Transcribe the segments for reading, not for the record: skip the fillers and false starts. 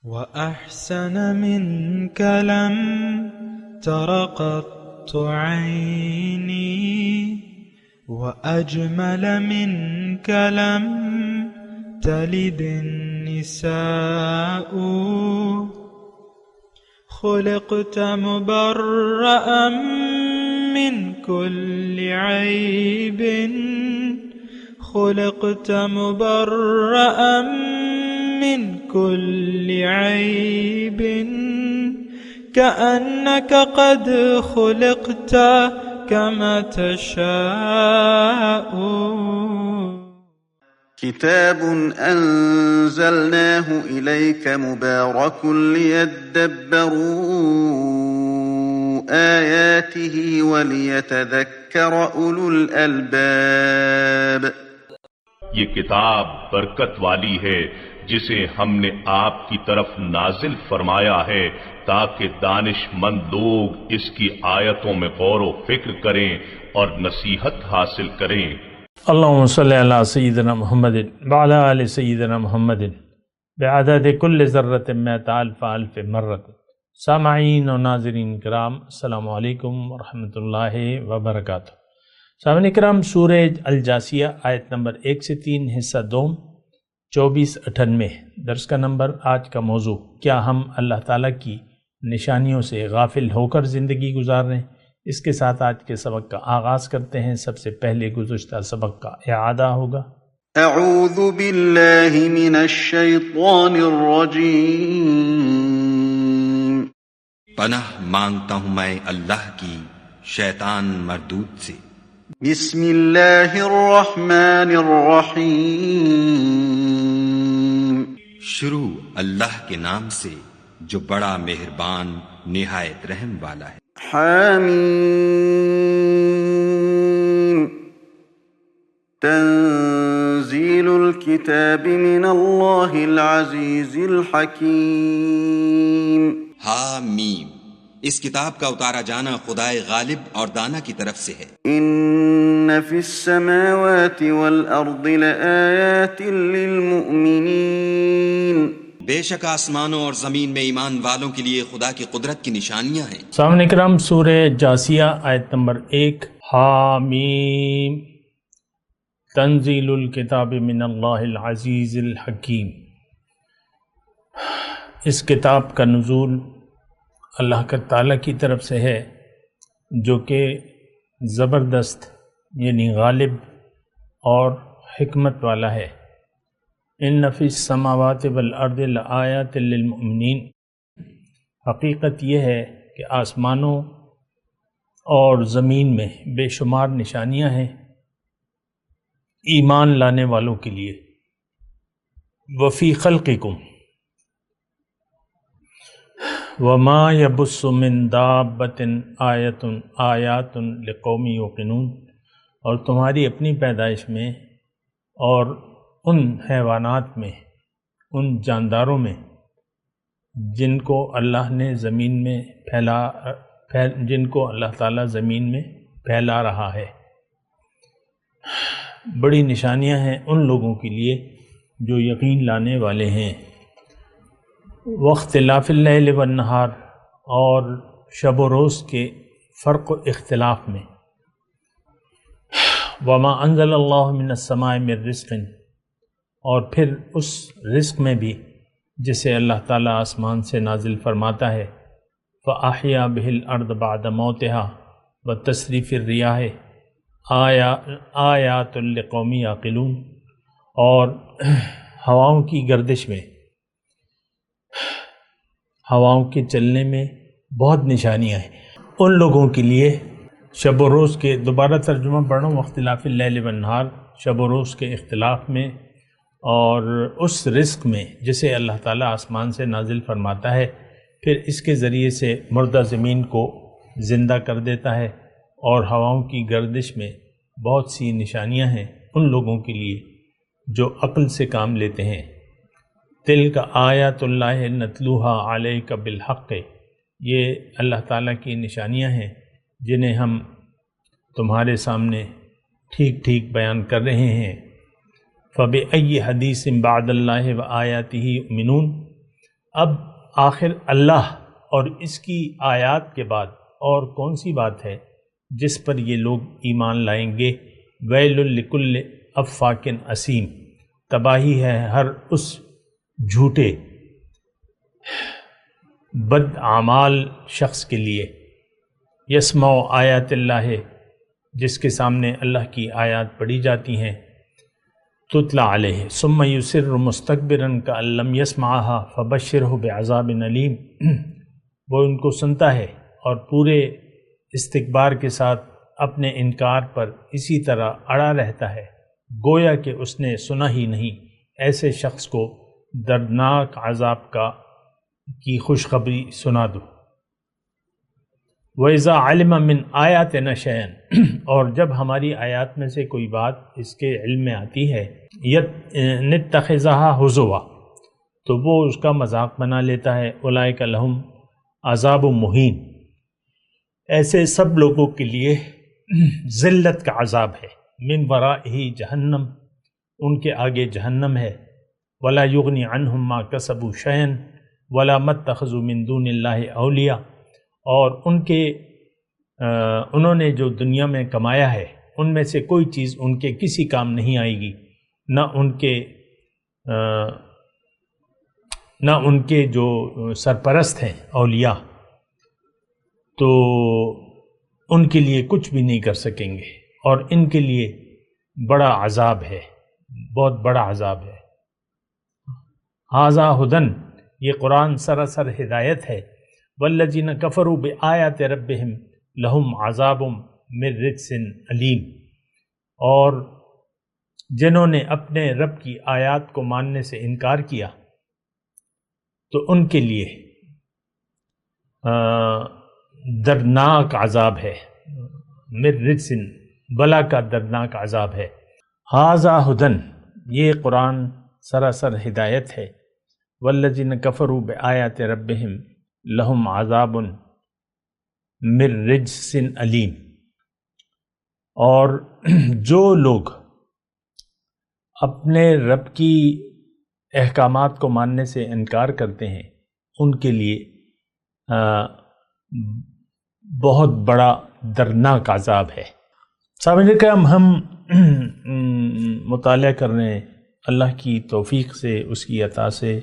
وأحسن منك لم تر قط عيني وأجمل منك لم تلد النساء خلقت مبرأ من كل عيب خلقت مبرأ من كل عيب كأنك قد خلقت كما تشاء. كتاب أنزلناه إليك مبارك ليدبروا آياته وليتذكر أولو الألباب. یہ کتاب برکت والی ہے جسے ہم نے آپ کی طرف نازل فرمایا ہے تاکہ دانش مند لوگ اس کی آیتوں میں غور و فکر کریں اور نصیحت حاصل کریں. اللہم صلی علی سیدنا محمد وعلی آل سیدنا محمد بعدد کل ذرۃ مئۃ الف الف مرۃ. سامعین و ناظرین کرام، السلام علیکم ورحمۃ اللہ وبرکاتہ. سامعین کرام، سورہ الجاثیہ آیت نمبر 1 سے 3 حصہ دوم 2498 درس کا نمبر. آج کا موضوع، کیا ہم اللہ تعالیٰ کی نشانیوں سے غافل ہو کر زندگی گزار رہے ہیں؟ اس کے ساتھ آج کے سبق کا آغاز کرتے ہیں. سب سے پہلے گزشتہ سبق کا اعادہ ہوگا. اعوذ باللہ من الشیطان الرجیم. پناہ مانگتا ہوں میں اللہ کی شیطان مردود سے. بسم اللہ الرحمن الرحیم. شروع اللہ کے نام سے جو بڑا مہربان نہایت رحم والا ہے. حامیم. تنزیل الکتاب من اللہ العزیز الحکیم. حامیم، اس کتاب کا اتارا جانا خدائے غالب اور دانا کی طرف سے ہے. ان فی السماوات والارض لآیات للمؤمنین. بے شک آسمانوں اور زمین میں ایمان والوں کے لیے خدا کی قدرت کی نشانیاں ہیں. سامعین کرام، سورہ جاثیہ آیت نمبر 1. حامیم تنزیل الکتاب من اللہ العزیز الحکیم. اس کتاب کا نزول اللہ تعالیٰ کی طرف سے ہے جو کہ زبردست یعنی غالب اور حکمت والا ہے. ان فی السماوات والارض لآیات للمؤمنین. حقیقت یہ ہے کہ آسمانوں اور زمین میں بے شمار نشانیاں ہیں ایمان لانے والوں کے لیے. وفی خلقکم وما یبث من دابۃ آیات لقوم یوقنون. اور تمہاری اپنی پیدائش میں اور ان حیوانات میں، ان جانداروں میں جن کو اللہ نے زمین میں جن کو اللہ تعالیٰ زمین میں پھیلا رہا ہے. بڑی نشانیاں ہیں ان لوگوں کے لیے جو یقین لانے والے ہیں. واختلاف اللیل والنہار، اور شب و روز کے فرق و اختلاف میں. وما انزل اللہ من السماء من رزق، اور پھر اس رزق میں بھی جسے اللہ تعالیٰ آسمان سے نازل فرماتا ہے. فأحیا بہ الارض بعد موتہا وتصریف الریاح آیات لقوم یعقلون. اور ہواؤں کی گردش میں، ہواؤں کے چلنے میں بہت نشانیاں ہیں ان لوگوں کے لیے. شب و روز کے، دوبارہ ترجمہ پڑھ رہا ہوں، اختلاف اللیل والنہار، شب و روز کے اختلاف میں اور اس رزق میں جسے اللہ تعالیٰ آسمان سے نازل فرماتا ہے، پھر اس کے ذریعے سے مردہ زمین کو زندہ کر دیتا ہے. اور ہواؤں کی گردش میں بہت سی نشانیاں ہیں ان لوگوں کے لیے جو عقل سے کام لیتے ہیں. تلک آیات اللہ نتلوہا علیک بالحق. یہ اللہ تعالیٰ کی نشانیاں ہیں جنہیں ہم تمہارے سامنے ٹھیک ٹھیک بیان کر رہے ہیں. فَبِأَيِّ حَدِيثٍ بَعْدَ اللَّهِ وَآيَاتِهِ يُؤْمِنُونَ. اب آخر اللہ اور اس کی آیات کے بعد اور کون سی بات ہے جس پر یہ لوگ ایمان لائیں گے؟ ویل لکل افاک اسیم، تباہی ہے ہر اس جھوٹے بد اعمال شخص کے لیے، یسمع آیات اللہ، جس کے سامنے اللہ کی آیات پڑھی جاتی ہیں، تتلا علیہ ثم یصر مستکبرا کأن لم یسمعها فبشرہ بعذاب علیم، وہ ان کو سنتا ہے اور پورے استکبار کے ساتھ اپنے انکار پر اسی طرح اڑا رہتا ہے گویا کہ اس نے سنا ہی نہیں، ایسے شخص کو دردناک عذاب کی خوشخبری سنا دو۔ وَإِذَا عَلِمَ مِنْ آيَاتِنَا شَيْئًا، اور جب ہماری آیات میں سے کوئی بات اس کے علم میں آتی ہے، نَتَّخِذَهَا هُزُوًا، تو وہ اس کا مذاق بنا لیتا ہے، أُولَئِكَ لَهُمْ عَذَابٌ مُهِینٌ، ایسے سب لوگوں کے لیے ذلت کا عذاب ہے، من ورائہ جہنم، ان کے آگے جہنم ہے، ولا یغنی عنہم ما کسبوا شیئا ولا متخذوا من دون اللہ اولیاء، اور انہوں نے جو دنیا میں کمایا ہے ان میں سے کوئی چیز ان کے کسی کام نہیں آئے گی، نہ ان کے جو سرپرست ہیں اولیاء، تو ان کے لیے کچھ بھی نہیں کر سکیں گے، اور ان کے لیے بڑا عذاب ہے، بہت بڑا عذاب ہے۔ ھذا ھدی، یہ قرآن سراسر ہدایت ہے، والذین کفروا بآیات ربہم لہم عذاب من رجس علیم، اور جنہوں نے اپنے رب کی آیات کو ماننے سے انکار کیا تو ان کے لیے دردناک عذاب ہے، من رجس، بلا کا دردناک عذاب ہے۔ ھذا ھدی، یہ قرآن سراسر ہدایت ہے، والذین کفروا بآیات ربہم لہم عذاب من رجس علیم، اور جو لوگ اپنے رب کی احکامات کو ماننے سے انکار کرتے ہیں ان کے لیے بہت بڑا دردناک عذاب ہے۔ سامنے کا ہم مطالعہ کر رہے ہیں اللہ کی توفیق سے، اس کی عطا سے،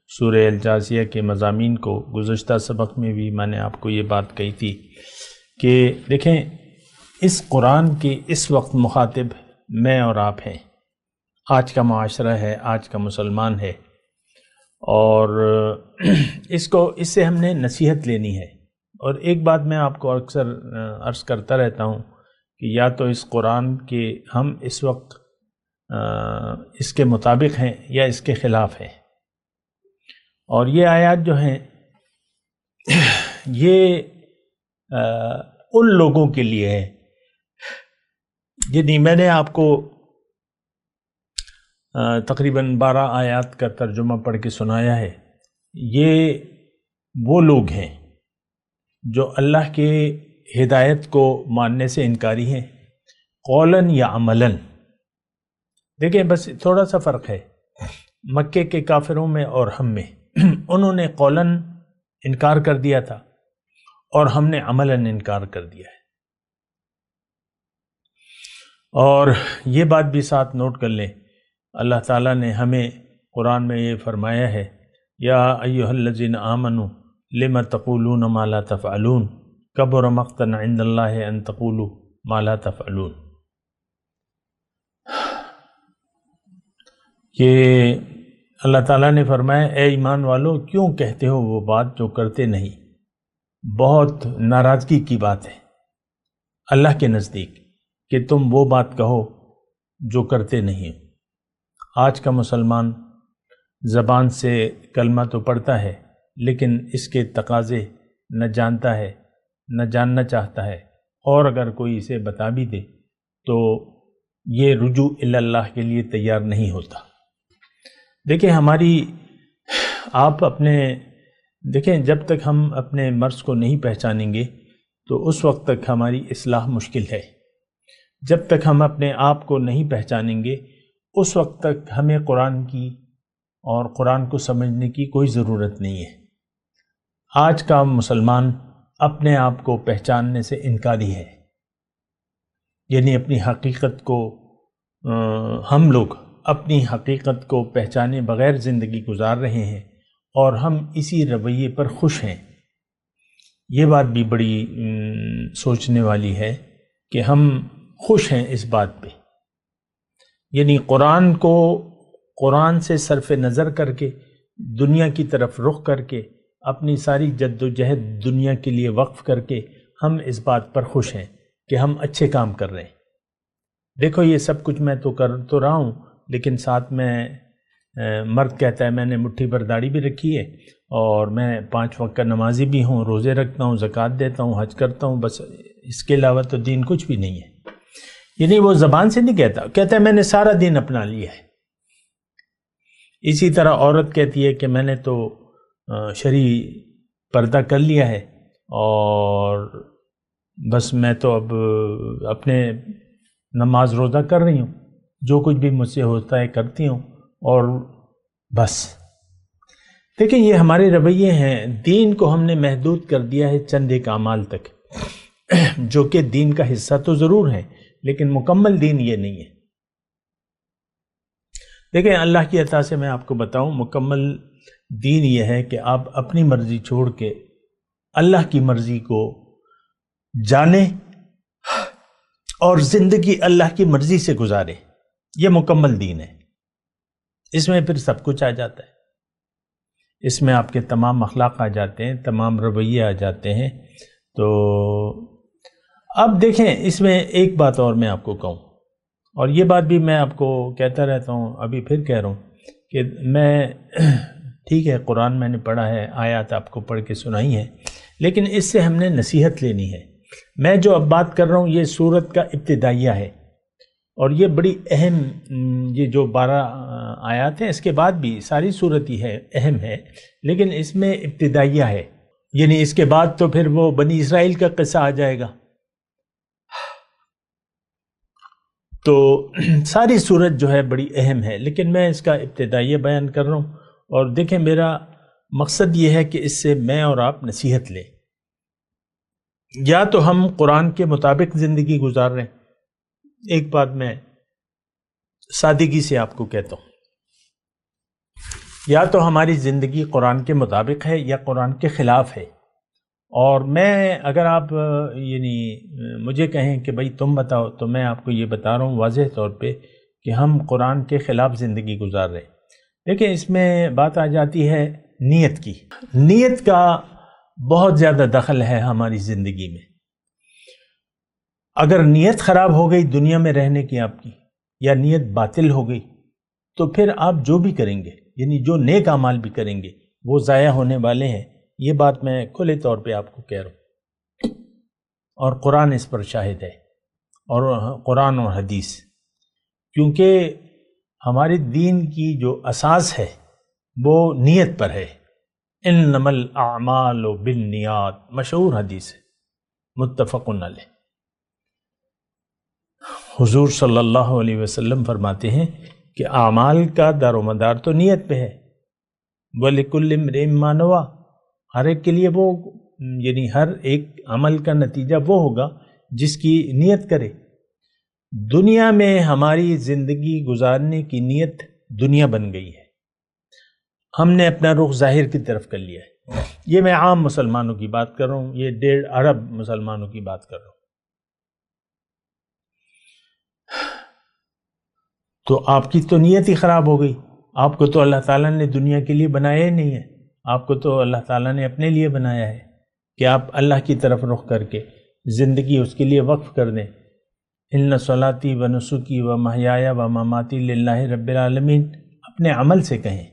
سورہ الجاثیہ کے مضامین کو۔ گزشتہ سبق میں بھی میں نے آپ کو یہ بات کہی تھی کہ دیکھیں اس قرآن کے اس وقت مخاطب میں اور آپ ہیں، آج کا معاشرہ ہے، آج کا مسلمان ہے، اور اس سے ہم نے نصیحت لینی ہے۔ اور ایک بات میں آپ کو اکثر عرض کرتا رہتا ہوں کہ یا تو اس قرآن کے ہم اس وقت اس کے مطابق ہیں یا اس کے خلاف ہیں، اور یہ آیات جو ہیں یہ ان لوگوں کے لیے ہے، یعنی میں نے آپ کو تقریباً 12 آیات کا ترجمہ پڑھ کے سنایا ہے۔ یہ وہ لوگ ہیں جو اللہ کے ہدایت کو ماننے سے انکاری ہیں، قولاً یا عملاً۔ دیکھیں بس تھوڑا سا فرق ہے مکے کے کافروں میں اور ہم میں۔ انہوں نے قولاً انکار کر دیا تھا اور ہم نے عملاً انکار کر دیا ہے۔ اور یہ بات بھی ساتھ نوٹ کر لیں، اللہ تعالیٰ نے ہمیں قرآن میں یہ فرمایا ہے، یا ایھا الذین آمنوا لم تقولون ما لا تفعلون کبر مقتا عند اللہ ان تقولوا ما لا تفعلون۔ کہ اللہ تعالیٰ نے فرمایا اے ایمان والو کیوں کہتے ہو وہ بات جو کرتے نہیں۔ بہت ناراضگی کی بات ہے اللہ کے نزدیک کہ تم وہ بات کہو جو کرتے نہیں ہو۔ آج کا مسلمان زبان سے کلمہ تو پڑھتا ہے لیکن اس کے تقاضے نہ جانتا ہے، نہ جاننا چاہتا ہے، اور اگر کوئی اسے بتا بھی دے تو یہ رجوع الی اللہ کے لیے تیار نہیں ہوتا۔ دیکھیں دیکھیں جب تک ہم اپنے مرض کو نہیں پہچانیں گے تو اس وقت تک ہماری اصلاح مشکل ہے۔ جب تک ہم اپنے آپ کو نہیں پہچانیں گے اس وقت تک ہمیں قرآن کی اور قرآن کو سمجھنے کی کوئی ضرورت نہیں ہے۔ آج کا مسلمان اپنے آپ کو پہچاننے سے انکاری ہے، یعنی اپنی حقیقت کو ہم لوگ اپنی حقیقت کو پہچانے بغیر زندگی گزار رہے ہیں اور ہم اسی رویے پر خوش ہیں۔ یہ بات بھی بڑی سوچنے والی ہے کہ ہم خوش ہیں اس بات پہ، یعنی قرآن سے صرف نظر کر کے دنیا کی طرف رخ کر کے اپنی ساری جد و جہد دنیا کے لیے وقف کر کے ہم اس بات پر خوش ہیں کہ ہم اچھے کام کر رہے ہیں۔ دیکھو یہ سب کچھ میں تو کر تو رہا ہوں، لیکن ساتھ میں مرد کہتا ہے میں نے مٹھی بھر داڑھی بھی رکھی ہے اور میں 5 وقت کا نمازی بھی ہوں، روزے رکھتا ہوں، زکوٰۃ دیتا ہوں، حج کرتا ہوں، بس اس کے علاوہ تو دین کچھ بھی نہیں ہے۔ یعنی وہ زبان سے نہیں کہتا ہے میں نے سارا دین اپنا لیا ہے۔ اسی طرح عورت کہتی ہے کہ میں نے تو شرعی پردہ کر لیا ہے اور بس میں تو اب اپنے نماز روزہ کر رہی ہوں، جو کچھ بھی مجھ سے ہوتا ہے کرتی ہوں اور بس۔ دیکھیں یہ ہمارے رویے ہیں، دین کو ہم نے محدود کر دیا ہے چند ایک اعمال تک، جو کہ دین کا حصہ تو ضرور ہے لیکن مکمل دین یہ نہیں ہے۔ دیکھیں اللہ کی عطا سے میں آپ کو بتاؤں، مکمل دین یہ ہے کہ آپ اپنی مرضی چھوڑ کے اللہ کی مرضی کو جانیں اور زندگی اللہ کی مرضی سے گزاریں، یہ مکمل دین ہے۔ اس میں پھر سب کچھ آ جاتا ہے، اس میں آپ کے تمام اخلاق آ جاتے ہیں، تمام رویے آ جاتے ہیں۔ تو اب دیکھیں اس میں ایک بات اور میں آپ کو کہوں، اور یہ بات بھی میں آپ کو کہتا رہتا ہوں، ابھی پھر کہہ رہا ہوں کہ میں ٹھیک ہے قرآن میں نے پڑھا ہے، آیات آپ کو پڑھ کے سنائی ہے، لیکن اس سے ہم نے نصیحت لینی ہے۔ میں جو اب بات کر رہا ہوں یہ سورت کا ابتدائیہ ہے، اور یہ بڑی اہم، یہ جو 12 آیات ہیں اس کے بعد بھی ساری سورت ہی ہے، اہم ہے، لیکن اس میں ابتدائیہ ہے، یعنی اس کے بعد تو پھر وہ بنی اسرائیل کا قصہ آ جائے گا۔ تو ساری سورت جو ہے بڑی اہم ہے، لیکن میں اس کا ابتدائیہ بیان کر رہا ہوں، اور دیکھیں میرا مقصد یہ ہے کہ اس سے میں اور آپ نصیحت لیں۔ یا تو ہم قرآن کے مطابق زندگی گزار رہے ہیں، ایک بات میں سادگی سے آپ کو کہتا ہوں، یا تو ہماری زندگی قرآن کے مطابق ہے یا قرآن کے خلاف ہے۔ اور میں اگر آپ یعنی مجھے کہیں کہ بھائی تم بتاؤ، تو میں آپ کو یہ بتا رہا ہوں واضح طور پہ کہ ہم قرآن کے خلاف زندگی گزار رہے ہیں۔ دیکھیں اس میں بات آ جاتی ہے نیت کی۔ نیت کا بہت زیادہ دخل ہے ہماری زندگی میں۔ اگر نیت خراب ہو گئی دنیا میں رہنے کی آپ کی، یا نیت باطل ہو گئی، تو پھر آپ جو بھی کریں گے، یعنی جو نیک اعمال بھی کریں گے، وہ ضائع ہونے والے ہیں۔ یہ بات میں کھلے طور پہ آپ کو کہہ رہا ہوں، اور قرآن اس پر شاہد ہے، اور قرآن اور حدیث، کیونکہ ہمارے دین کی جو اساس ہے وہ نیت پر ہے۔ انما الاعمال بالنیات، مشہور حدیث ہے، متفق علیہ۔ حضور صلی اللہ علیہ وسلم فرماتے ہیں کہ اعمال کا دار و مدار تو نیت پہ ہے۔ وَلِكُلِّ امْرِئٍ مَّا نَوَىٰ، ہر ایک کے لیے وہ، یعنی ہر ایک عمل کا نتیجہ وہ ہوگا جس کی نیت کرے۔ دنیا میں ہماری زندگی گزارنے کی نیت دنیا بن گئی ہے، ہم نے اپنا رخ ظاہر کی طرف کر لیا ہے۔ یہ میں عام مسلمانوں کی بات کر رہا ہوں، یہ 1.5 ارب مسلمانوں کی بات کر رہا ہوں۔ تو آپ کی تو نیت ہی خراب ہو گئی۔ آپ کو تو اللہ تعالیٰ نے دنیا کے لیے بنایا ہی نہیں ہے، آپ کو تو اللہ تعالیٰ نے اپنے لیے بنایا ہے کہ آپ اللہ کی طرف رخ کر کے زندگی اس کے لیے وقف کر دیں۔ ان صلاتی و نسکی و محیای و مماتی للہ رب العالمین، اپنے عمل سے کہیں،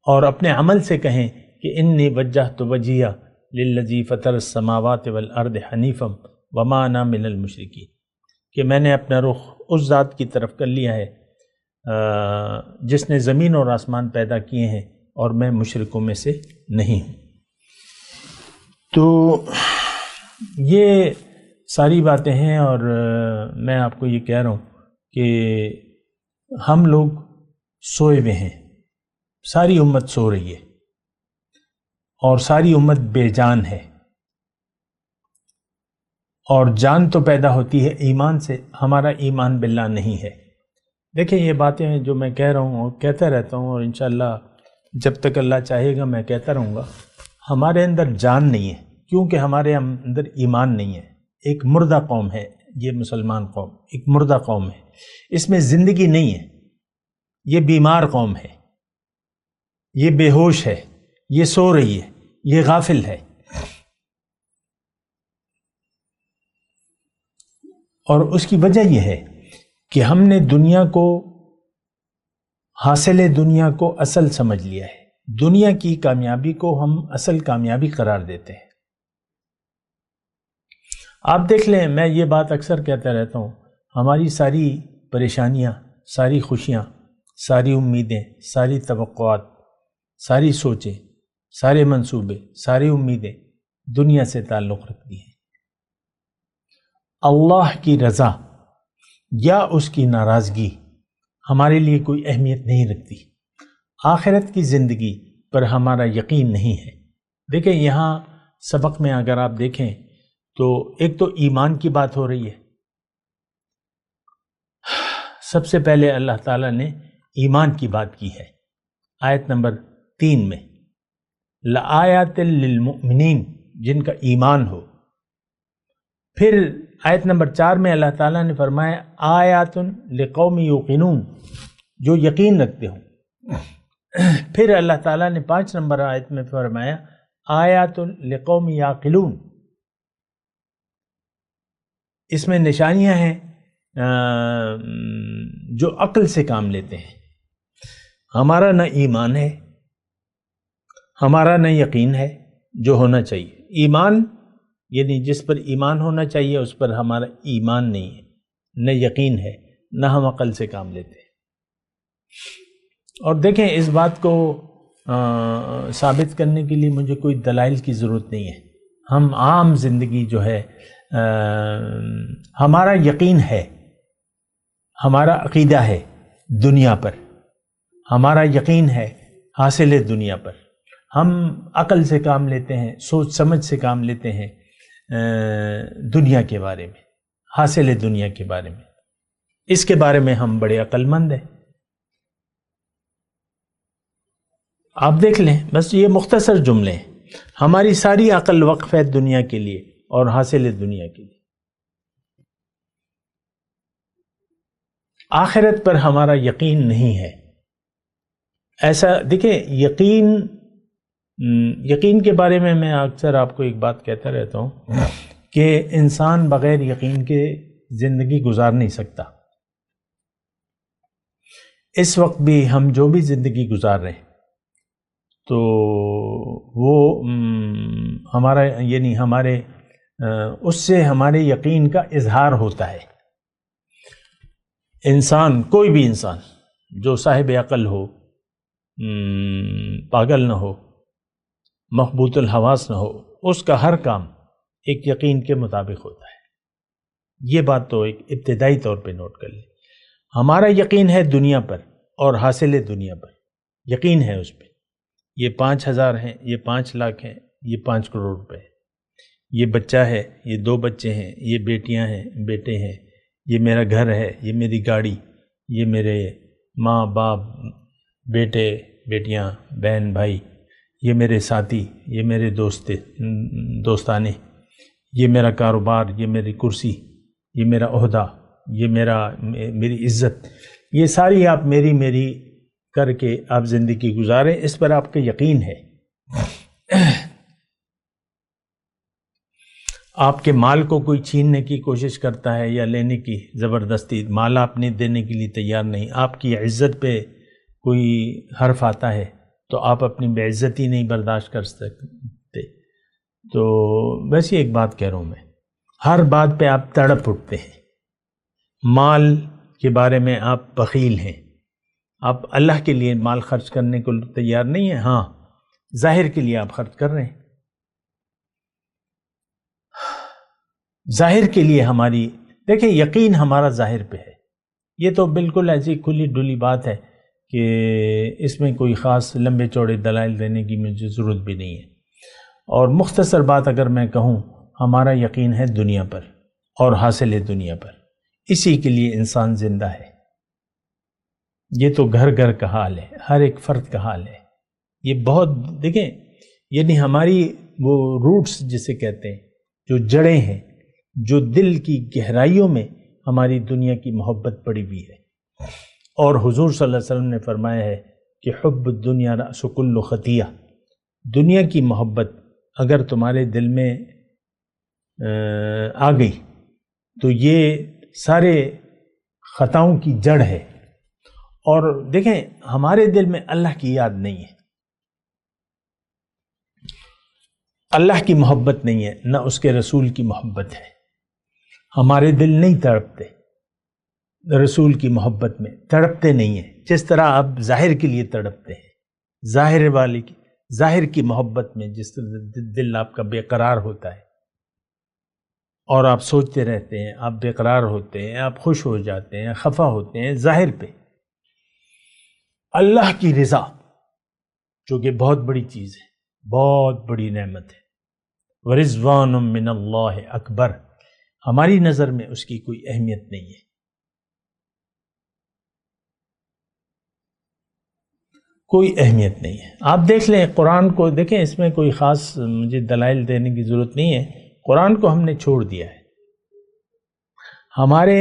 اور اپنے عمل سے کہیں کہ انی وجہت وجہیہ للذی فطر السماوات والارض حنیفا وما انا من المشرکین، کہ میں نے اپنا رخ اس ذات کی طرف کر لیا ہے جس نے زمین اور آسمان پیدا کیے ہیں، اور میں مشرکوں میں سے نہیں ہوں۔ تو یہ ساری باتیں ہیں، اور میں آپ کو یہ کہہ رہا ہوں کہ ہم لوگ سوئے ہوئے ہیں، ساری امت سو رہی ہے اور ساری امت بے جان ہے، اور جان تو پیدا ہوتی ہے ایمان سے، ہمارا ایمان باللہ نہیں ہے۔ دیکھیں یہ باتیں جو میں کہہ رہا ہوں اور کہتا رہتا ہوں، اور انشاءاللہ جب تک اللہ چاہے گا میں کہتا رہوں گا، ہمارے اندر جان نہیں ہے کیونکہ ہمارے اندر ایمان نہیں ہے۔ ایک مردہ قوم ہے یہ مسلمان قوم، ایک مردہ قوم ہے، اس میں زندگی نہیں ہے، یہ بیمار قوم ہے، یہ بے ہوش ہے، یہ سو رہی ہے، یہ غافل ہے۔ اور اس کی وجہ یہ ہے کہ ہم نے دنیا کو، حاصل دنیا کو اصل سمجھ لیا ہے، دنیا کی کامیابی کو ہم اصل کامیابی قرار دیتے ہیں۔ آپ دیکھ لیں، میں یہ بات اکثر کہتا رہتا ہوں، ہماری ساری پریشانیاں، ساری خوشیاں، ساری امیدیں، ساری توقعات، ساری سوچیں، سارے منصوبے، ساری امیدیں دنیا سے تعلق رکھتی ہیں۔ اللہ کی رضا یا اس کی ناراضگی ہمارے لیے کوئی اہمیت نہیں رکھتی، آخرت کی زندگی پر ہمارا یقین نہیں ہے۔ دیکھیں یہاں سبق میں اگر آپ دیکھیں تو ایک تو ایمان کی بات ہو رہی ہے، سب سے پہلے اللہ تعالیٰ نے ایمان کی بات کی ہے آیت نمبر 3 میں، لآیات للمؤمنین، جن کا ایمان ہو۔ پھر آیت نمبر 4 میں اللہ تعالیٰ نے فرمایا آیات لقوم یوقنون، جو یقین رکھتے ہوں۔ پھر اللہ تعالیٰ نے 5 نمبر آیت میں فرمایا آیات لقوم یعقلون، اس میں نشانیاں ہیں جو عقل سے کام لیتے ہیں۔ ہمارا نہ ایمان ہے، ہمارا نہ یقین ہے جو ہونا چاہیے۔ ایمان یعنی جس پر ایمان ہونا چاہیے اس پر ہمارا ایمان نہیں ہے، نہ یقین ہے، نہ ہم عقل سے کام لیتے ہیں۔ اور دیکھیں اس بات کو ثابت کرنے کے لیے مجھے کوئی دلائل کی ضرورت نہیں ہے۔ ہم عام زندگی جو ہے، ہمارا یقین ہے، ہمارا عقیدہ ہے دنیا پر، ہمارا یقین ہے حاصل دنیا پر، ہم عقل سے کام لیتے ہیں، سوچ سمجھ سے کام لیتے ہیں دنیا کے بارے میں، حاصل دنیا کے بارے میں، اس کے بارے میں ہم بڑے عقل مند ہیں۔ آپ دیکھ لیں، بس یہ مختصر جملے ہیں، ہماری ساری عقل وقف ہے دنیا کے لیے اور حاصل دنیا کے لیے۔ آخرت پر ہمارا یقین نہیں ہے۔ ایسا دیکھیں، یقین کے بارے میں اکثر آپ کو ایک بات کہتا رہتا ہوں کہ انسان بغیر یقین کے زندگی گزار نہیں سکتا۔ اس وقت بھی ہم جو بھی زندگی گزار رہے ہیں تو وہ ہمارا یعنی ہمارے اس سے ہمارے یقین کا اظہار ہوتا ہے۔ انسان، کوئی بھی انسان جو صاحب عقل ہو، پاگل نہ ہو، مخبوط الحواس نہ ہو، اس کا ہر کام ایک یقین کے مطابق ہوتا ہے۔ یہ بات تو ایک ابتدائی طور پہ نوٹ کر لیں۔ ہمارا یقین ہے دنیا پر اور حاصل دنیا پر، یقین ہے اس پہ۔ یہ 5,000 ہیں، یہ 5 لاکھ ہیں، یہ 5 کروڑ روپے ہیں، یہ بچہ ہے، یہ 2 بچے ہیں، یہ بیٹیاں ہیں، بیٹے ہیں، یہ میرا گھر ہے، یہ میری گاڑی، یہ میرے ماں باپ، بیٹے بیٹیاں، بہن بھائی، یہ میرے ساتھی، یہ میرے دوستانے، یہ میرا کاروبار، یہ میری کرسی، یہ میرا عہدہ، یہ میری عزت، یہ ساری آپ میری کر کے آپ زندگی گزاریں، اس پر آپ کا یقین ہے۔ آپ کے مال کو کوئی چھیننے کی کوشش کرتا ہے یا لینے کی زبردستی، مال آپ نے دینے کے لیے تیار نہیں، آپ کی عزت پہ کوئی حرف آتا ہے تو آپ اپنی بے عزتی نہیں برداشت کر سکتے۔ تو ویسے ایک بات کہہ رہا ہوں میں، ہر بات پہ آپ تڑپ اٹھتے ہیں، مال کے بارے میں آپ بخیل ہیں، آپ اللہ کے لیے مال خرچ کرنے کو تیار نہیں ہیں، ہاں ظاہر کے لیے آپ خرچ کر رہے ہیں، ظاہر کے لیے ہماری، دیکھیں یقین ہمارا ظاہر پہ ہے۔ یہ تو بالکل ایسی کھلی ڈلی بات ہے کہ اس میں کوئی خاص لمبے چوڑے دلائل دینے کی مجھے ضرورت بھی نہیں ہے، اور مختصر بات اگر میں کہوں، ہمارا یقین ہے دنیا پر اور حاصل ہے دنیا پر، اسی کے لیے انسان زندہ ہے۔ یہ تو گھر گھر کا حال ہے، ہر ایک فرد کا حال ہے۔ یہ بہت دیکھیں، یعنی ہماری وہ روٹس جسے کہتے ہیں، جو جڑیں ہیں، جو دل کی گہرائیوں میں ہماری دنیا کی محبت پڑی ہوئی ہے، اور حضور صلی اللہ علیہ وسلم نے فرمایا ہے کہ حب الدنیا رأس کل خطیہ، دنیا کی محبت اگر تمہارے دل میں آ گئی تو یہ سارے خطاؤں کی جڑ ہے۔ اور دیکھیں، ہمارے دل میں اللہ کی یاد نہیں ہے، اللہ کی محبت نہیں ہے، نہ اس کے رسول کی محبت ہے۔ ہمارے دل نہیں تڑپتے رسول کی محبت میں، تڑپتے نہیں ہیں جس طرح آپ ظاہر کے لیے تڑپتے ہیں، ظاہر کی محبت میں جس طرح دل آپ کا بے قرار ہوتا ہے اور آپ سوچتے رہتے ہیں، آپ بے قرار ہوتے ہیں، آپ خوش ہو جاتے ہیں، خفا ہوتے ہیں ظاہر پہ۔ اللہ کی رضا جو کہ بہت بڑی چیز ہے، بہت بڑی نعمت ہے، وَرِضْوَانٌ مِّنَ اللَّهِ اکبر، ہماری نظر میں اس کی کوئی اہمیت نہیں ہے۔ کوئی اہمیت نہیں ہے۔ آپ دیکھ لیں قرآن کو، دیکھیں اس میں کوئی خاص مجھے دلائل دینے کی ضرورت نہیں ہے، قرآن کو ہم نے چھوڑ دیا ہے۔ ہمارے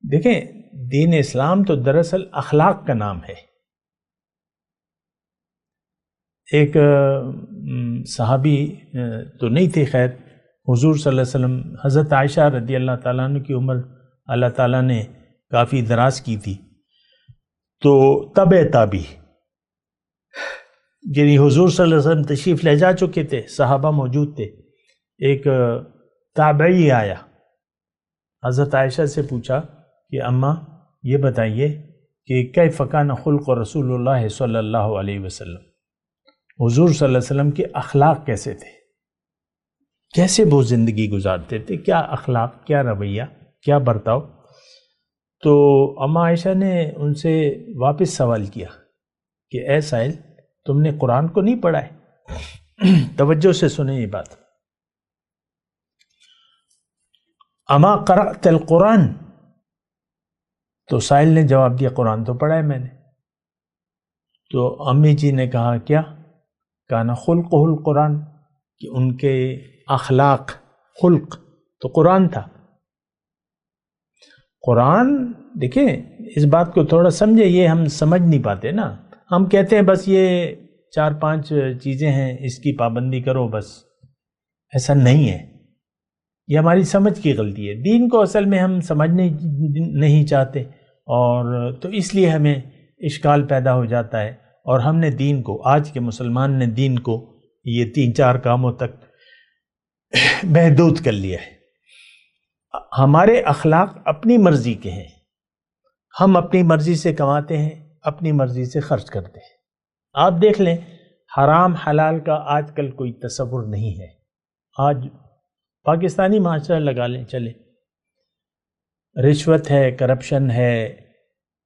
دیکھیں دین اسلام تو دراصل اخلاق کا نام ہے۔ ایک صحابی تو نہیں تھے، خیر حضور صلی اللہ علیہ وسلم، حضرت عائشہ رضی اللہ تعالیٰ عنہ کی عمر اللہ تعالیٰ نے کافی دراز کی تھی، تو تبع تابی یعنی حضور صلی اللہ علیہ وسلم تشریف لے جا چکے تھے، صحابہ موجود تھے، ایک تابعی آیا، حضرت عائشہ سے پوچھا کہ اماں یہ بتائیے کہ کیف کان خلق رسول اللہ صلی اللہ علیہ وسلم، حضور صلی اللہ علیہ وسلم کے اخلاق کیسے تھے، کیسے وہ زندگی گزارتے تھے، کیا اخلاق، کیا رویہ، کیا برتاؤ؟ تو اماں عائشہ نے ان سے واپس سوال کیا کہ اے سائل، تم نے قرآن کو نہیں پڑھا ہے؟ توجہ سے سنیں یہ بات، اما قرأت القرآن؟ تو سائل نے جواب دیا قرآن تو پڑھا ہے میں نے۔ تو امی جی نے کہا کیا؟ کانا خلقہ القرآن، کہ ان کے اخلاق، خلق تو قرآن تھا۔ قرآن دیکھیں اس بات کو تھوڑا سمجھے، یہ ہم سمجھ نہیں پاتے نا، ہم کہتے ہیں بس یہ 4-5 چیزیں ہیں اس کی پابندی کرو بس، ایسا نہیں ہے، یہ ہماری سمجھ کی غلطی ہے۔ دین کو اصل میں ہم سمجھنے نہیں چاہتے، اور تو اس لیے ہمیں اشکال پیدا ہو جاتا ہے، اور ہم نے دین کو، آج کے مسلمان نے دین کو یہ 3-4 کاموں تک محدود کر لیا ہے۔ ہمارے اخلاق اپنی مرضی کے ہیں، ہم اپنی مرضی سے کماتے ہیں، اپنی مرضی سے خرچ کرتے ہیں۔ آپ دیکھ لیں حرام حلال کا آج کل کوئی تصور نہیں ہے۔ آج پاکستانی معاشرہ لگا لیں چلے، رشوت ہے، کرپشن ہے،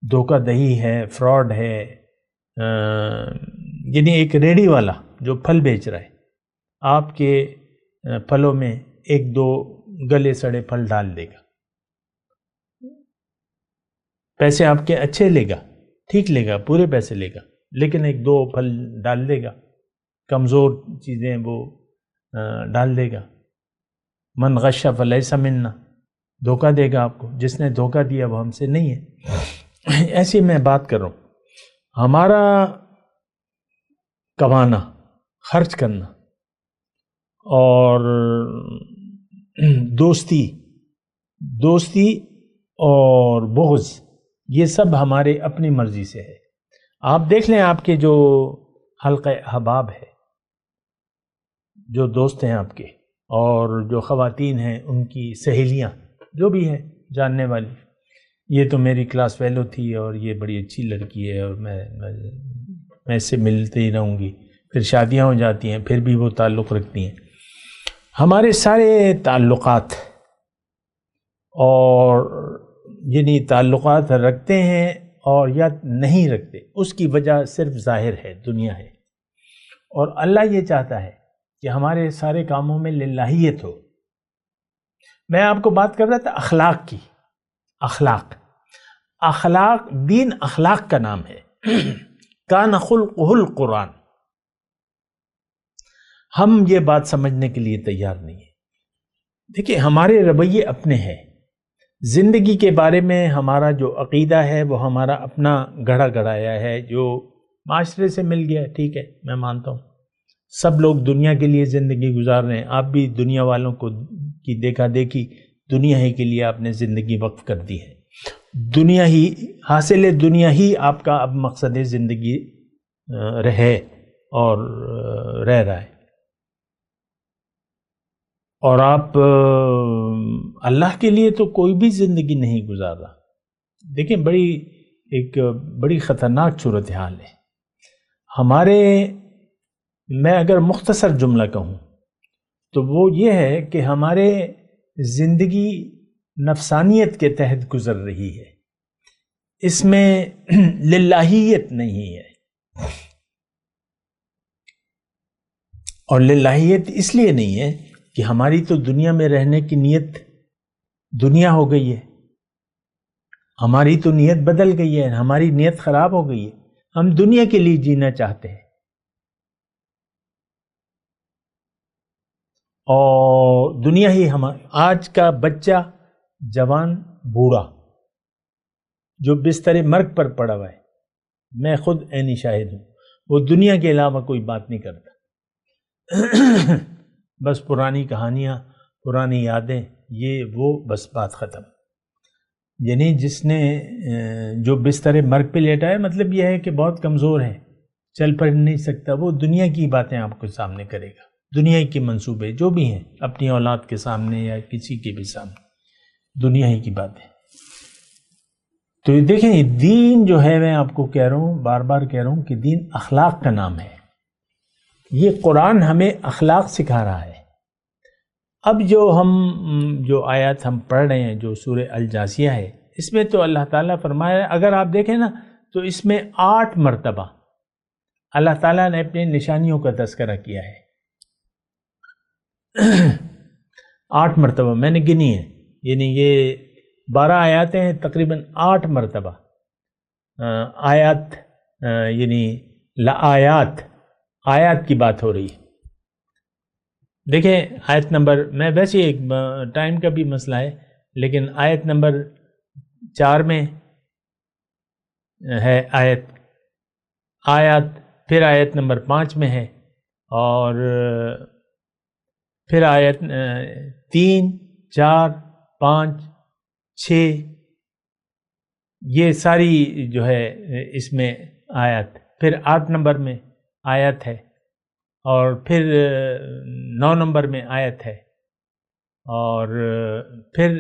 دھوکہ دہی ہے، فراڈ ہے، یعنی ایک ریڑھی والا جو پھل بیچ رہا ہے، آپ کے پھلوں میں 1-2 گلے سڑے پھل ڈال دے گا، پیسے آپ کے اچھے لے گا، ٹھیک لے گا، پورے پیسے لے گا، لیکن 1-2 پھل ڈال دے گا، کمزور چیزیں وہ ڈال دے گا۔ من غش فلیس منا، دھوکہ دے گا آپ کو، جس نے دھوکہ دیا وہ ہم سے نہیں ہے۔ ایسی میں بات کر رہا ہوں، ہمارا کمانا، خرچ کرنا اور دوستی اور بغض، یہ سب ہمارے اپنی مرضی سے ہے۔ آپ دیکھ لیں آپ کے جو حلقہ احباب ہے، جو دوست ہیں آپ کے، اور جو خواتین ہیں ان کی سہیلیاں، جو بھی ہیں جاننے والی، یہ تو میری کلاس فیلو تھی اور یہ بڑی اچھی لڑکی ہے اور میں اس سے ملتے ہی رہوں گی، پھر شادیاں ہو جاتی ہیں، پھر بھی وہ تعلق رکھتی ہیں۔ ہمارے سارے تعلقات اور یعنی تعلقات رکھتے ہیں اور یا نہیں رکھتے اس کی وجہ صرف ظاہر ہے، دنیا ہے، اور اللہ یہ چاہتا ہے کہ ہمارے سارے کاموں میں للہیت ہو۔ میں آپ کو بات کر رہا تھا اخلاق کی، اخلاق دین اخلاق کا نام ہے، کان خلقہ القرآن۔ ہم یہ بات سمجھنے کے لیے تیار نہیں ہیں۔ دیکھیں ہمارے رویے اپنے ہیں، زندگی کے بارے میں ہمارا جو عقیدہ ہے وہ ہمارا اپنا گڑھا گڑھایا ہے، جو معاشرے سے مل گیا، ٹھیک ہے، میں مانتا ہوں سب لوگ دنیا کے لیے زندگی گزار رہے ہیں، آپ بھی دنیا والوں کو کی دیکھا دیکھی دنیا ہی کے لیے آپ نے زندگی وقف کر دی ہے، دنیا ہی حاصل دنیا ہی آپ کا اب مقصد زندگی رہے اور رہ رہا ہے، اور آپ اللہ کے لیے تو کوئی بھی زندگی نہیں گزار رہا۔ دیکھیں بڑی خطرناک صورتحال ہے ہمارے۔ میں اگر مختصر جملہ کہوں تو وہ یہ ہے کہ ہمارے زندگی نفسانیت کے تحت گزر رہی ہے، اس میں للہیت نہیں ہے، اور للہیت اس لیے نہیں ہے کہ ہماری تو دنیا میں رہنے کی نیت دنیا ہو گئی ہے، ہماری تو نیت بدل گئی ہے، ہماری نیت خراب ہو گئی ہے، ہم دنیا کے لیے جینا چاہتے ہیں، اور دنیا ہی آج کا بچہ، جوان، بوڑھا جو بستر مرگ پر پڑا ہوا ہے، میں خود عینی شاہد ہوں، وہ دنیا کے علاوہ کوئی بات نہیں کرتا، بس پرانی کہانیاں، پرانی یادیں، یہ وہ، بس بات ختم۔ یعنی جس نے جو بستر مرگ پہ لیٹا ہے، مطلب یہ ہے کہ بہت کمزور ہے، چل پڑ نہیں سکتا، وہ دنیا کی باتیں آپ کو سامنے کرے گا، دنیا کے منصوبے جو بھی ہیں اپنی اولاد کے سامنے یا کسی کے بھی سامنے، دنیا ہی کی باتیں۔ تو دیکھیں دین جو ہے، میں آپ کو کہہ رہا ہوں، بار بار کہہ رہا ہوں کہ دین اخلاق کا نام ہے، یہ قرآن ہمیں اخلاق سکھا رہا ہے۔ اب جو آیات ہم پڑھ رہے ہیں، جو سورہ الجاثیہ ہے، اس میں تو اللہ تعالیٰ فرمایا، اگر آپ دیکھیں نا تو اس میں 8 مرتبہ اللہ تعالیٰ نے اپنی نشانیوں کا تذکرہ کیا ہے، 8 مرتبہ میں نے گنی ہے، یعنی یہ 12 آیاتیں ہیں، تقریباً 8 مرتبہ آیات، یعنی آیات کی بات ہو رہی ہے۔ دیکھیں آیت نمبر، میں ویسے ایک ٹائم کا بھی مسئلہ ہے، لیکن آیت نمبر 4 میں ہے آیات، پھر آیت نمبر 5 میں ہے، اور پھر آیت 3، 4، 5، 6، یہ ساری جو ہے اس میں آیات، پھر 8 نمبر میں آیت ہے، اور پھر 9 نمبر میں آیت ہے، اور پھر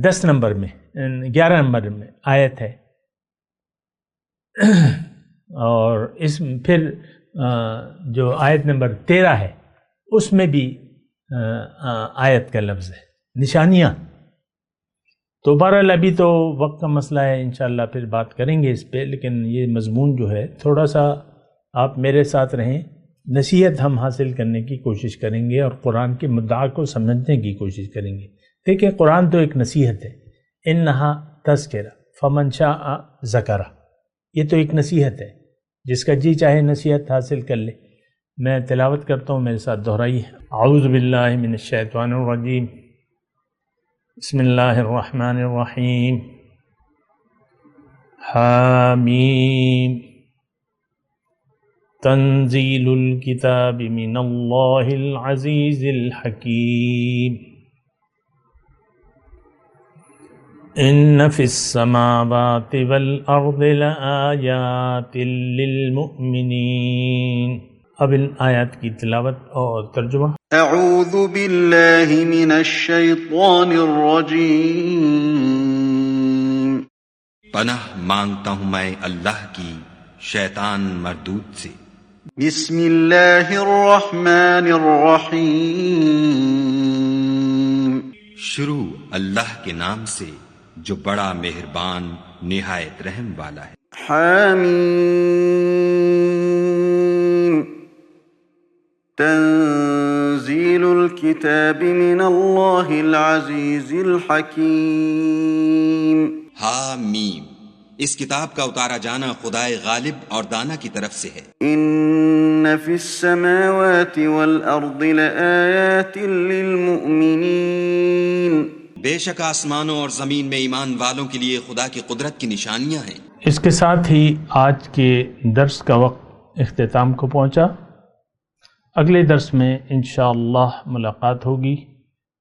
10 نمبر میں 11 نمبر میں آیت ہے، اور اس پھر جو آیت نمبر 13 ہے اس میں بھی آیت کا لفظ ہے، نشانیاں۔ تو بہرحال ابھی تو وقت کا مسئلہ ہے، انشاءاللہ پھر بات کریں گے اس پہ، لیکن یہ مضمون جو ہے تھوڑا سا آپ میرے ساتھ رہیں، نصیحت ہم حاصل کرنے کی کوشش کریں گے، اور قرآن کے مدعا کو سمجھنے کی کوشش کریں گے۔ دیکھیں قرآن تو ایک نصیحت ہے، انہا تذکرہ فمن شاء ذکرہ، یہ تو ایک نصیحت ہے، جس کا جی چاہے نصیحت حاصل کر لے۔ میں تلاوت کرتا ہوں، میرے ساتھ دہرائیے۔ اعوذ باللہ من الشیطان الرجیم، بسم اللہ الرحمن الرحیم، حامیم، تنزیل الکتاب من اللہ العزیز الحکیم، ان فی السماوات والارض لآیات للمؤمنین۔ اب ان آیات کی تلاوت اور ترجمہ۔ اعوذ باللہ من الشیطان الرجیم، پناہ مانگتا ہوں میں اللہ کی شیطان مردود سے۔ بسم اللہ الرحمن الرحیم، شروع اللہ کے نام سے جو بڑا مہربان نہایت رحم والا ہے۔ حامیم تنزیل الکتاب من اللہ العزیز الحکیم۔ حامیم، اس کتاب کا اتارا جانا خدائے غالب اور دانا کی طرف سے ہے۔ ان فی السماوات والارض لآیات للمؤمنین۔ بے شک آسمانوں اور زمین میں ایمان والوں کے لیے خدا کی قدرت کی نشانیاں ہیں۔ اس کے ساتھ ہی آج کے درس کا وقت اختتام کو پہنچا۔ اگلے درس میں انشاءاللہ ملاقات ہوگی۔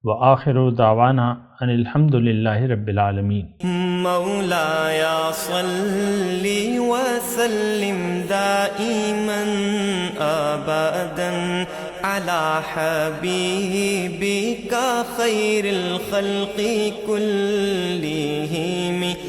وآخر دعوانا ان الحمد للہ رب العالمین۔ مولاي صل وسلم دائما ابدا على حبيبك خير الخلق كلهم